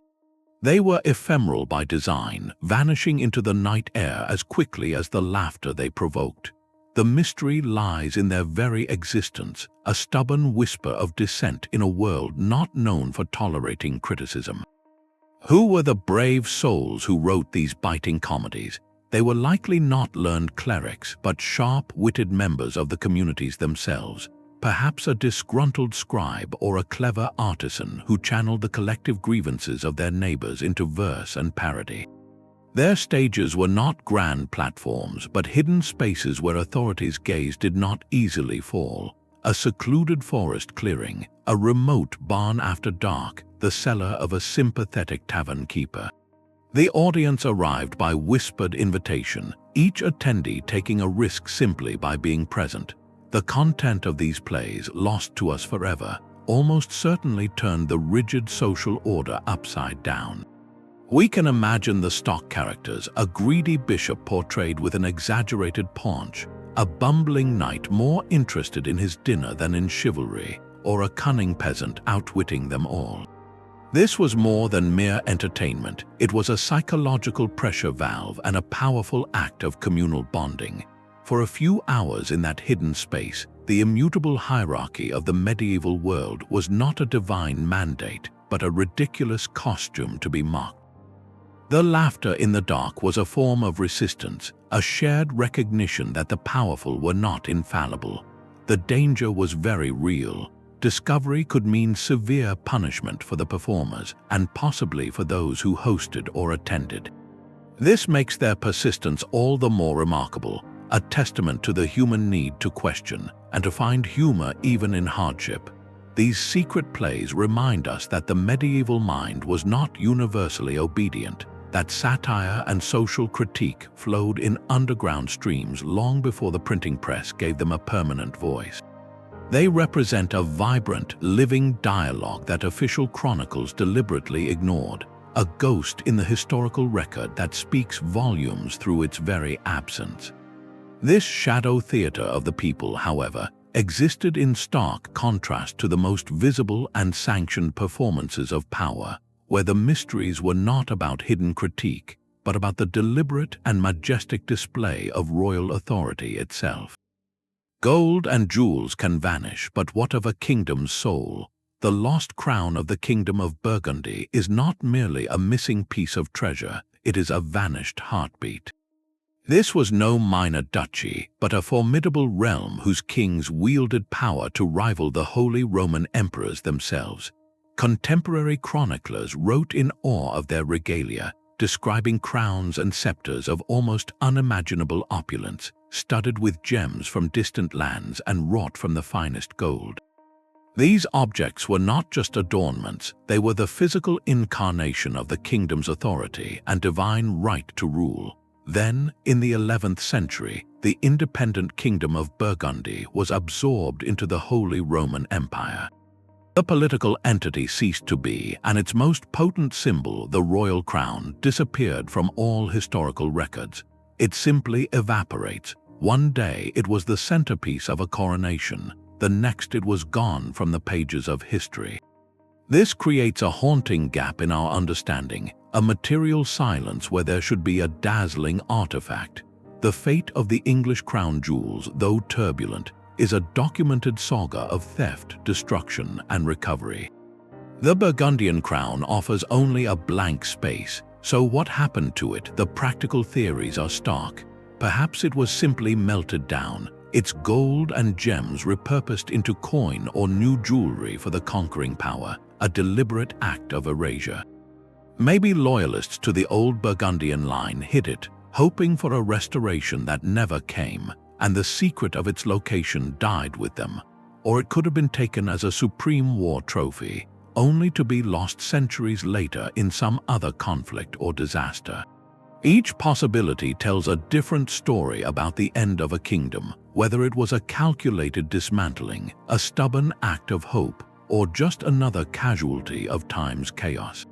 They were ephemeral by design, vanishing into the night air as quickly as the laughter they provoked. The mystery lies in their very existence, a stubborn whisper of dissent in a world not known for tolerating criticism. Who were the brave souls who wrote these biting comedies? They were likely not learned clerics, but sharp-witted members of the communities themselves, perhaps a disgruntled scribe or a clever artisan who channeled the collective grievances of their neighbors into verse and parody. Their stages were not grand platforms, but hidden spaces where authorities' gaze did not easily fall. A secluded forest clearing, a remote barn after dark, the cellar of a sympathetic tavern keeper. The audience arrived by whispered invitation, each attendee taking a risk simply by being present. The content of these plays, lost to us forever, almost certainly turned the rigid social order upside down. We can imagine the stock characters, a greedy bishop portrayed with an exaggerated paunch, a bumbling knight more interested in his dinner than in chivalry, or a cunning peasant outwitting them all. This was more than mere entertainment. It was a psychological pressure valve and a powerful act of communal bonding. For a few hours in that hidden space, the immutable hierarchy of the medieval world was not a divine mandate, but a ridiculous costume to be mocked. The laughter in the dark was a form of resistance, a shared recognition that the powerful were not infallible. The danger was very real. Discovery could mean severe punishment for the performers and possibly for those who hosted or attended. This makes their persistence all the more remarkable, a testament to the human need to question and to find humor even in hardship. These secret plays remind us that the medieval mind was not universally obedient, that satire and social critique flowed in underground streams long before the printing press gave them a permanent voice. They represent a vibrant, living dialogue that official chronicles deliberately ignored, a ghost in the historical record that speaks volumes through its very absence. This shadow theater of the people, however, existed in stark contrast to the most visible and sanctioned performances of power, where the mysteries were not about hidden critique, but about the deliberate and majestic display of royal authority itself. Gold and jewels can vanish, but what of a kingdom's soul? The lost crown of the kingdom of Burgundy is not merely a missing piece of treasure, it is a vanished heartbeat. This was no minor duchy, but a formidable realm whose kings wielded power to rival the Holy Roman emperors themselves. Contemporary chroniclers wrote in awe of their regalia, describing crowns and scepters of almost unimaginable opulence, studded with gems from distant lands and wrought from the finest gold. These objects were not just adornments, they were the physical incarnation of the kingdom's authority and divine right to rule. Then, in the 11th century, the independent kingdom of Burgundy was absorbed into the Holy Roman Empire. The political entity ceased to be, and its most potent symbol, the royal crown, disappeared from all historical records. It simply evaporates. One day it was the centerpiece of a coronation, the next it was gone from the pages of history. This creates a haunting gap in our understanding, a material silence where there should be a dazzling artifact. The fate of the English crown jewels, though turbulent, is a documented saga of theft, destruction, and recovery. The Burgundian crown offers only a blank space, so what happened to it? The practical theories are stark. Perhaps it was simply melted down, its gold and gems repurposed into coin or new jewelry for the conquering power, a deliberate act of erasure. Maybe loyalists to the old Burgundian line hid it, hoping for a restoration that never came, and the secret of its location died with them. Or it could have been taken as a supreme war trophy, only to be lost centuries later in some other conflict or disaster. Each possibility tells a different story about the end of a kingdom, whether it was a calculated dismantling, a stubborn act of hope, or just another casualty of time's chaos.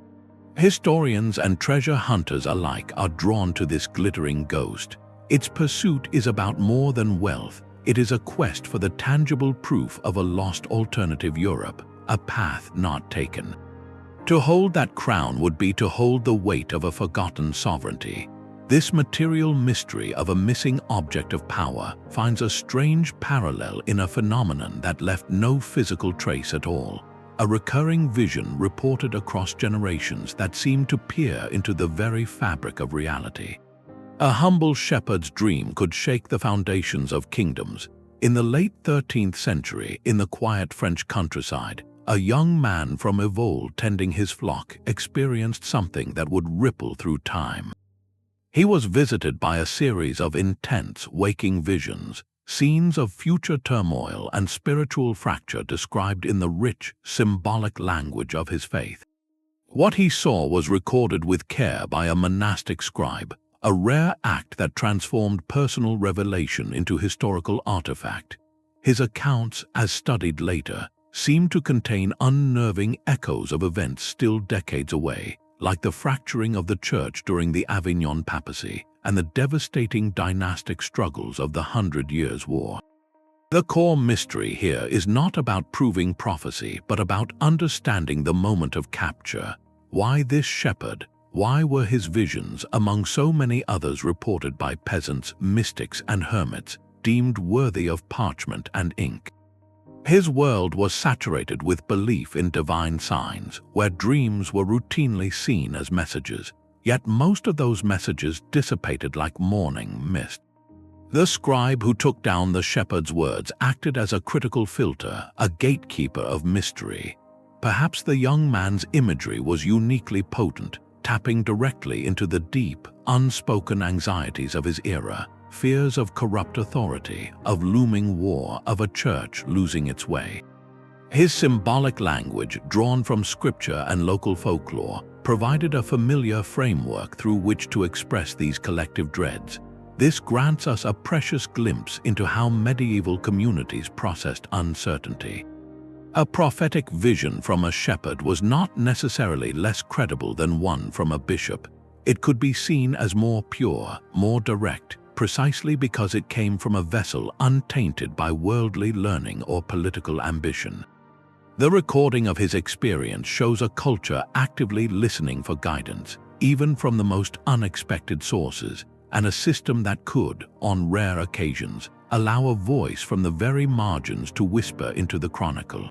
Historians and treasure hunters alike are drawn to this glittering ghost. Its pursuit is about more than wealth. It is a quest for the tangible proof of a lost alternative Europe, a path not taken. To hold that crown would be to hold the weight of a forgotten sovereignty. This material mystery of a missing object of power finds a strange parallel in a phenomenon that left no physical trace at all. A recurring vision reported across generations that seemed to peer into the very fabric of reality. A humble shepherd's dream could shake the foundations of kingdoms. In the late 13th century, in the quiet French countryside, a young man from Evoles tending his flock experienced something that would ripple through time. He was visited by a series of intense, waking visions, scenes of future turmoil and spiritual fracture described in the rich, symbolic language of his faith. What he saw was recorded with care by a monastic scribe, a rare act that transformed personal revelation into historical artifact. His accounts, as studied later, seemed to contain unnerving echoes of events still decades away, like the fracturing of the Church during the Avignon papacy and the devastating dynastic struggles of the 100 Years' War. The core mystery here is not about proving prophecy, but about understanding the moment of capture. Why this shepherd? Why were his visions, among so many others reported by peasants, mystics, and hermits, deemed worthy of parchment and ink? His world was saturated with belief in divine signs, where dreams were routinely seen as messages, yet most of those messages dissipated like morning mist. The scribe who took down the shepherd's words acted as a critical filter, a gatekeeper of mystery. Perhaps the young man's imagery was uniquely potent, tapping directly into the deep, unspoken anxieties of his era. Fears of corrupt authority, of looming war, of a church losing its way. His symbolic language, drawn from scripture and local folklore, provided a familiar framework through which to express these collective dreads. This grants us a precious glimpse into how medieval communities processed uncertainty. A prophetic vision from a shepherd was not necessarily less credible than one from a bishop. It could be seen as more pure, more direct, precisely because it came from a vessel untainted by worldly learning or political ambition. The recording of his experience shows a culture actively listening for guidance, even from the most unexpected sources, and a system that could, on rare occasions, allow a voice from the very margins to whisper into the chronicle.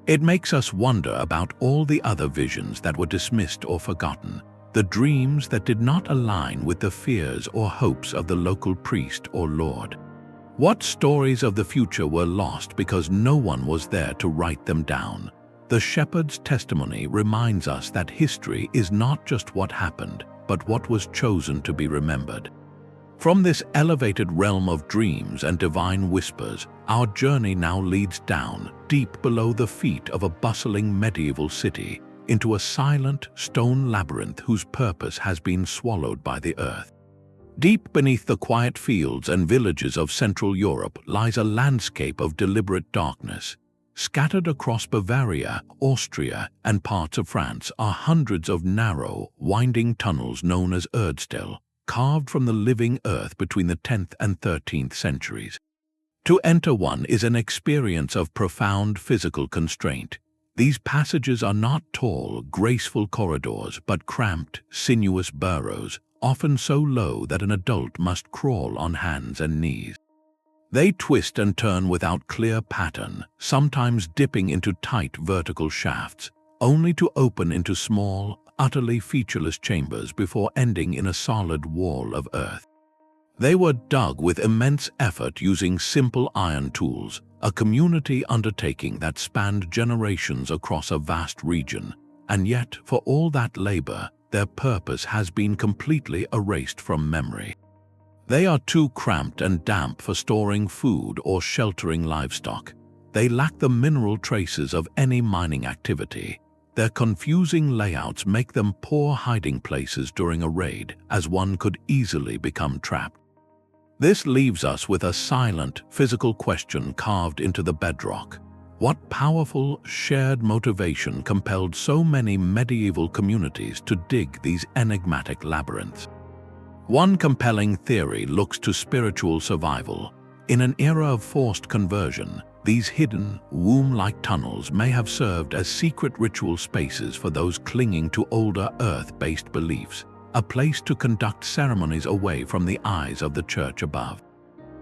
It makes us wonder about all the other visions that were dismissed or forgotten, the dreams that did not align with the fears or hopes of the local priest or lord. What stories of the future were lost because no one was there to write them down? The shepherd's testimony reminds us that history is not just what happened, but what was chosen to be remembered. From this elevated realm of dreams and divine whispers, our journey now leads down, deep below the feet of a bustling medieval city, into a silent stone labyrinth whose purpose has been swallowed by the earth. Deep beneath the quiet fields and villages of Central Europe lies a landscape of deliberate darkness. Scattered across Bavaria, Austria, and parts of France are hundreds of narrow, winding tunnels known as Erdstall, carved from the living earth between the 10th and 13th centuries. To enter one is an experience of profound physical constraint. These passages are not tall, graceful corridors, but cramped, sinuous burrows, often so low that an adult must crawl on hands and knees. They twist and turn without clear pattern, sometimes dipping into tight vertical shafts, only to open into small, utterly featureless chambers before ending in a solid wall of earth. They were dug with immense effort using simple iron tools, a community undertaking that spanned generations across a vast region, and yet, for all that labor, their purpose has been completely erased from memory. They are too cramped and damp for storing food or sheltering livestock. They lack the mineral traces of any mining activity. Their confusing layouts make them poor hiding places during a raid, as one could easily become trapped. This leaves us with a silent, physical question carved into the bedrock. What powerful, shared motivation compelled so many medieval communities to dig these enigmatic labyrinths? One compelling theory looks to spiritual survival. In an era of forced conversion, these hidden, womb-like tunnels may have served as secret ritual spaces for those clinging to older earth-based beliefs, a place to conduct ceremonies away from the eyes of the church above.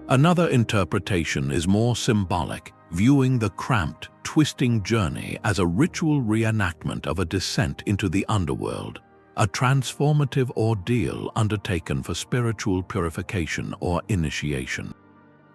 Another interpretation is more symbolic, viewing the cramped, twisting journey as a ritual reenactment of a descent into the underworld, a transformative ordeal undertaken for spiritual purification or initiation.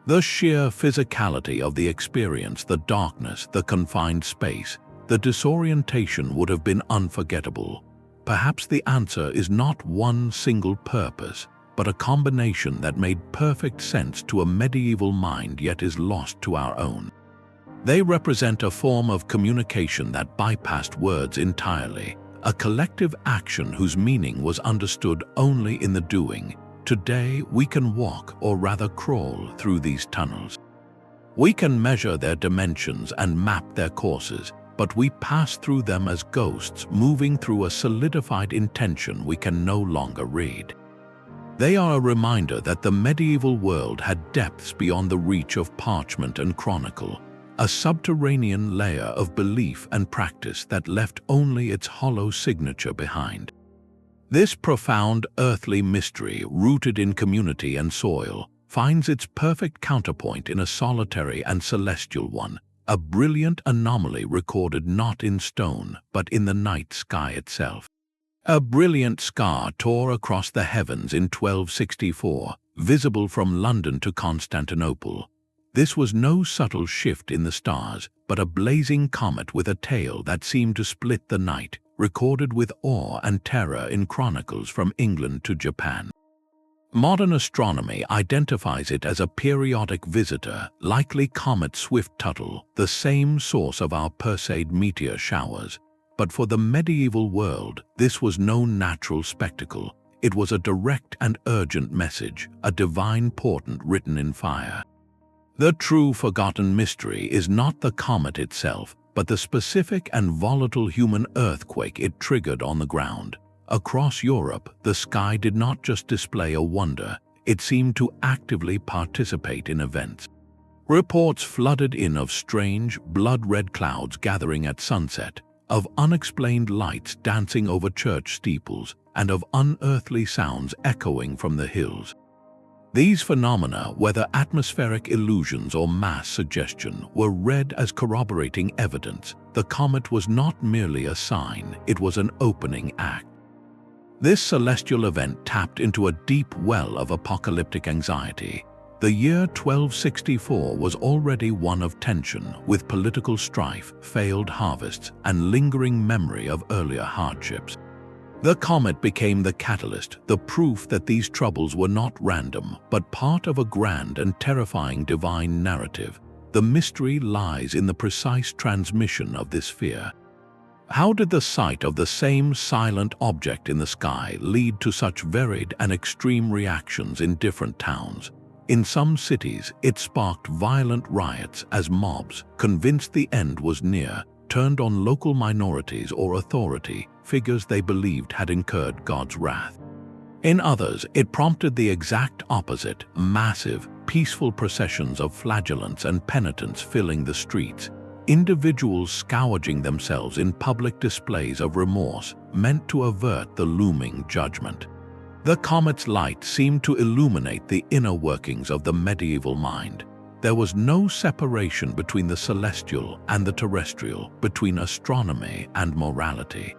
The sheer physicality of the experience, the darkness, the confined space, the disorientation would have been unforgettable. Perhaps the answer is not one single purpose, but a combination that made perfect sense to a medieval mind yet is lost to our own. They represent a form of communication that bypassed words entirely, a collective action whose meaning was understood only in the doing. Today, we can walk, or rather crawl, through these tunnels. We can measure their dimensions and map their courses, but we pass through them as ghosts moving through a solidified intention we can no longer read. They are a reminder that the medieval world had depths beyond the reach of parchment and chronicle, a subterranean layer of belief and practice that left only its hollow signature behind. This profound earthly mystery, rooted in community and soil, finds its perfect counterpoint in a solitary and celestial one, a brilliant anomaly recorded not in stone, but in the night sky itself. A brilliant scar tore across the heavens in 1264, visible from London to Constantinople. This was no subtle shift in the stars, but a blazing comet with a tail that seemed to split the night, recorded with awe and terror in chronicles from England to Japan. Modern astronomy identifies it as a periodic visitor, likely Comet Swift-Tuttle, the same source of our Perseid meteor showers. But for the medieval world, this was no natural spectacle. It was a direct and urgent message, a divine portent written in fire. The true forgotten mystery is not the comet itself, but the specific and volatile human earthquake it triggered on the ground. Across Europe, the sky did not just display a wonder, it seemed to actively participate in events. Reports flooded in of strange, blood-red clouds gathering at sunset, of unexplained lights dancing over church steeples, and of unearthly sounds echoing from the hills. These phenomena, whether atmospheric illusions or mass suggestion, were read as corroborating evidence. The comet was not merely a sign, it was an opening act. This celestial event tapped into a deep well of apocalyptic anxiety. The year 1264 was already one of tension, with political strife, failed harvests, and lingering memory of earlier hardships. The comet became the catalyst, the proof that these troubles were not random, but part of a grand and terrifying divine narrative. The mystery lies in the precise transmission of this fear. How did the sight of the same silent object in the sky lead to such varied and extreme reactions in different towns? In some cities, it sparked violent riots as mobs, convinced the end was near, turned on local minorities or authority figures they believed had incurred God's wrath. In others, it prompted the exact opposite, massive, peaceful processions of flagellants and penitents filling the streets, individuals scourging themselves in public displays of remorse meant to avert the looming judgment. The comet's light seemed to illuminate the inner workings of the medieval mind. There was no separation between the celestial and the terrestrial, between astronomy and morality.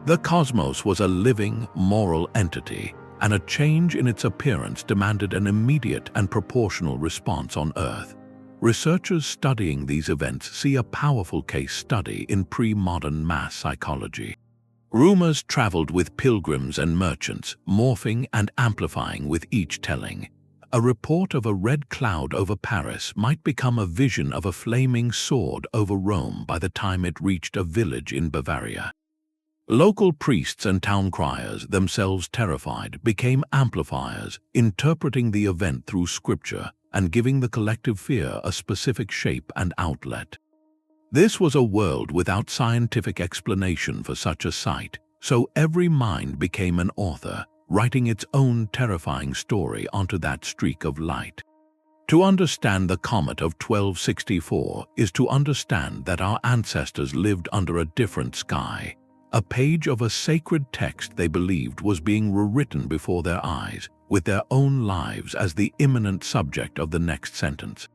The cosmos was a living, moral entity, and a change in its appearance demanded an immediate and proportional response on Earth. Researchers studying these events see a powerful case study in pre-modern mass psychology. Rumors traveled with pilgrims and merchants, morphing and amplifying with each telling. A report of a red cloud over Paris might become a vision of a flaming sword over Rome by the time it reached a village in Bavaria. Local priests and town criers, themselves terrified, became amplifiers, interpreting the event through scripture and giving the collective fear a specific shape and outlet. This was a world without scientific explanation for such a sight, so every mind became an author, writing its own terrifying story onto that streak of light. To understand the comet of 1264 is to understand that our ancestors lived under a different sky. A page of a sacred text they believed was being rewritten before their eyes, with their own lives as the imminent subject of the next sentence.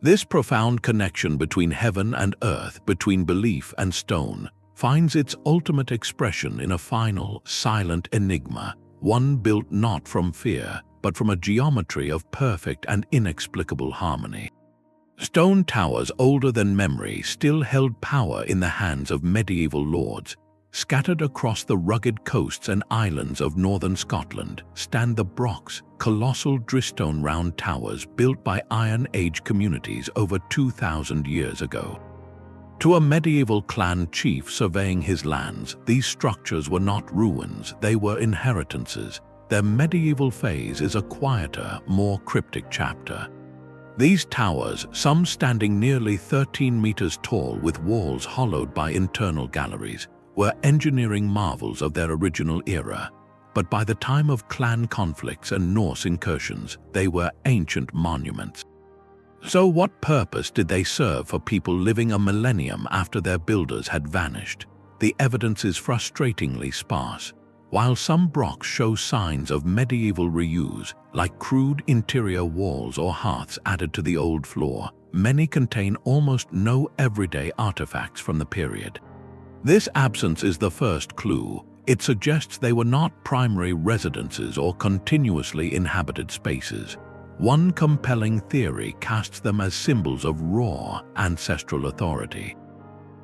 This profound connection between heaven and earth, between belief and stone, finds its ultimate expression in a final, silent enigma, one built not from fear, but from a geometry of perfect and inexplicable harmony. Stone towers older than memory still held power in the hands of medieval lords. Scattered across the rugged coasts and islands of northern Scotland stand the Brochs, colossal drystone round towers built by Iron Age communities over 2,000 years ago. To a medieval clan chief surveying his lands, these structures were not ruins, they were inheritances. Their medieval phase is a quieter, more cryptic chapter. These towers, some standing nearly 13 meters tall with walls hollowed by internal galleries, were engineering marvels of their original era, but by the time of clan conflicts and Norse incursions, they were ancient monuments. So what purpose did they serve for people living a millennium after their builders had vanished? The evidence is frustratingly sparse. While some Brochs show signs of medieval reuse, like crude interior walls or hearths added to the old floor, many contain almost no everyday artifacts from the period. This absence is the first clue. It suggests they were not primary residences or continuously inhabited spaces. One compelling theory casts them as symbols of raw, ancestral authority.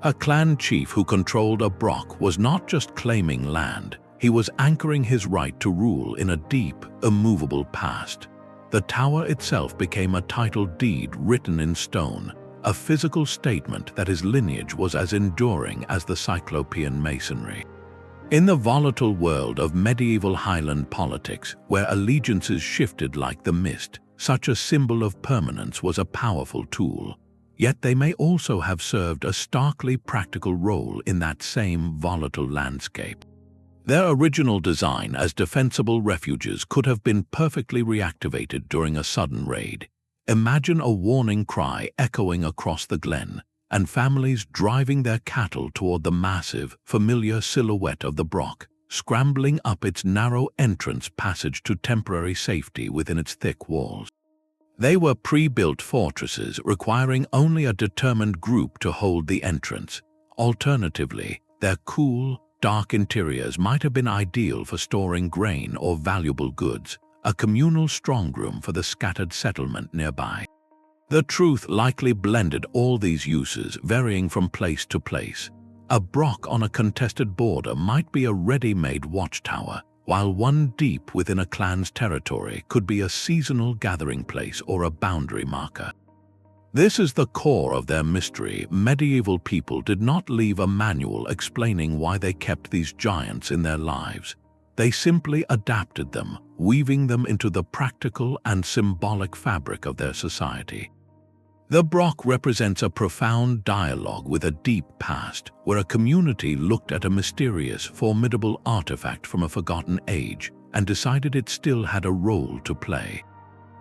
A clan chief who controlled a Broch was not just claiming land, he was anchoring his right to rule in a deep, immovable past. The tower itself became a title deed written in stone, a physical statement that his lineage was as enduring as the Cyclopean masonry. In the volatile world of medieval Highland politics, where allegiances shifted like the mist, such a symbol of permanence was a powerful tool. Yet they may also have served a starkly practical role in that same volatile landscape. Their original design as defensible refuges could have been perfectly reactivated during a sudden raid. Imagine a warning cry echoing across the glen, and families driving their cattle toward the massive, familiar silhouette of the Broch, scrambling up its narrow entrance passage to temporary safety within its thick walls. They were pre-built fortresses requiring only a determined group to hold the entrance. Alternatively, their cool, dark interiors might have been ideal for storing grain or valuable goods, a communal strongroom for the scattered settlement nearby. The truth likely blended all these uses, varying from place to place. A Broch on a contested border might be a ready-made watchtower, while one deep within a clan's territory could be a seasonal gathering place or a boundary marker. This is the core of their mystery. Medieval people did not leave a manual explaining why they kept these giants in their lives. They simply adapted them, weaving them into the practical and symbolic fabric of their society. The Broch represents a profound dialogue with a deep past, where a community looked at a mysterious, formidable artifact from a forgotten age and decided it still had a role to play.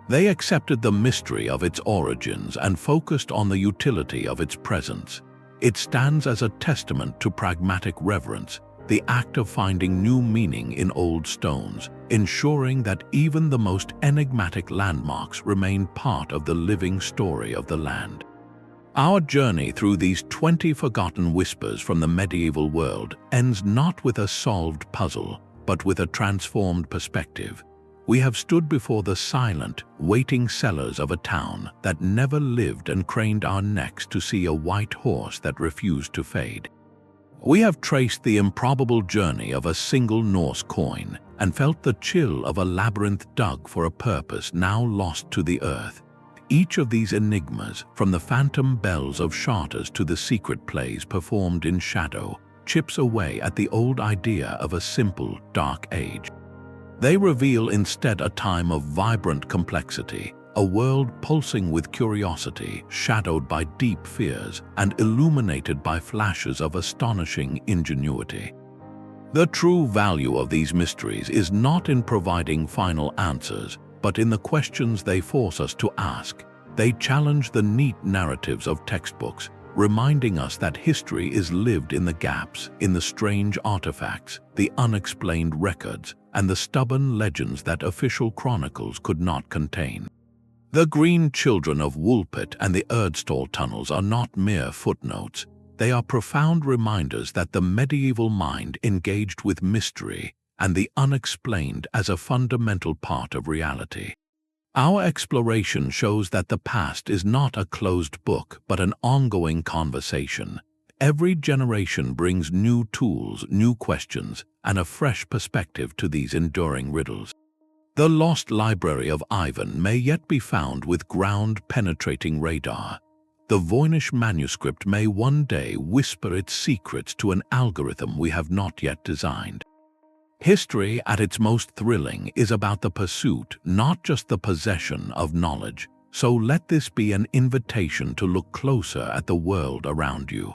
They accepted the mystery of its origins and focused on the utility of its presence. It stands as a testament to pragmatic reverence, the act of finding new meaning in old stones, ensuring that even the most enigmatic landmarks remain part of the living story of the land. Our journey through these 20 forgotten whispers from the medieval world ends not with a solved puzzle, but with a transformed perspective. We have stood before the silent, waiting cellars of a town that never lived and craned our necks to see a white horse that refused to fade. We have traced the improbable journey of a single Norse coin and felt the chill of a labyrinth dug for a purpose now lost to the earth. Each of these enigmas, from the phantom bells of Chartres to the secret plays performed in shadow, chips away at the old idea of a simple, dark age. They reveal instead a time of vibrant complexity, a world pulsing with curiosity, shadowed by deep fears, and illuminated by flashes of astonishing ingenuity. The true value of these mysteries is not in providing final answers, but in the questions they force us to ask. They challenge the neat narratives of textbooks, reminding us that history is lived in the gaps, in the strange artifacts, the unexplained records, and the stubborn legends that official chronicles could not contain. The Green Children of Woolpit and the Erdstall tunnels are not mere footnotes. They are profound reminders that the medieval mind engaged with mystery and the unexplained as a fundamental part of reality. Our exploration shows that the past is not a closed book, but an ongoing conversation. Every generation brings new tools, new questions, and a fresh perspective to these enduring riddles. The lost library of Ivan may yet be found with ground-penetrating radar. The Voynich manuscript may one day whisper its secrets to an algorithm we have not yet designed. History, at its most thrilling, is about the pursuit, not just the possession of knowledge. So let this be an invitation to look closer at the world around you.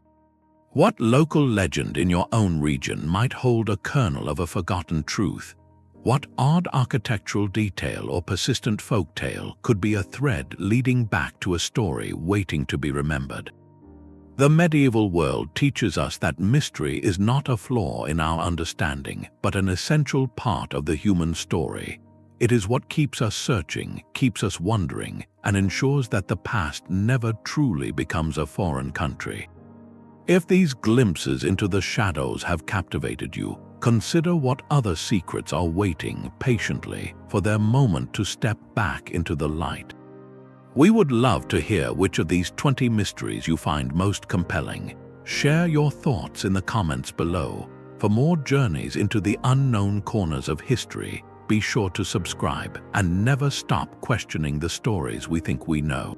What local legend in your own region might hold a kernel of a forgotten truth? What odd architectural detail or persistent folk tale could be a thread leading back to a story waiting to be remembered? The medieval world teaches us that mystery is not a flaw in our understanding, but an essential part of the human story. It is what keeps us searching, keeps us wondering, and ensures that the past never truly becomes a foreign country. If these glimpses into the shadows have captivated you, consider what other secrets are waiting patiently for their moment to step back into the light. We would love to hear which of these 20 mysteries you find most compelling. Share your thoughts in the comments below. For more journeys into the unknown corners of history, be sure to subscribe and never stop questioning the stories we think we know.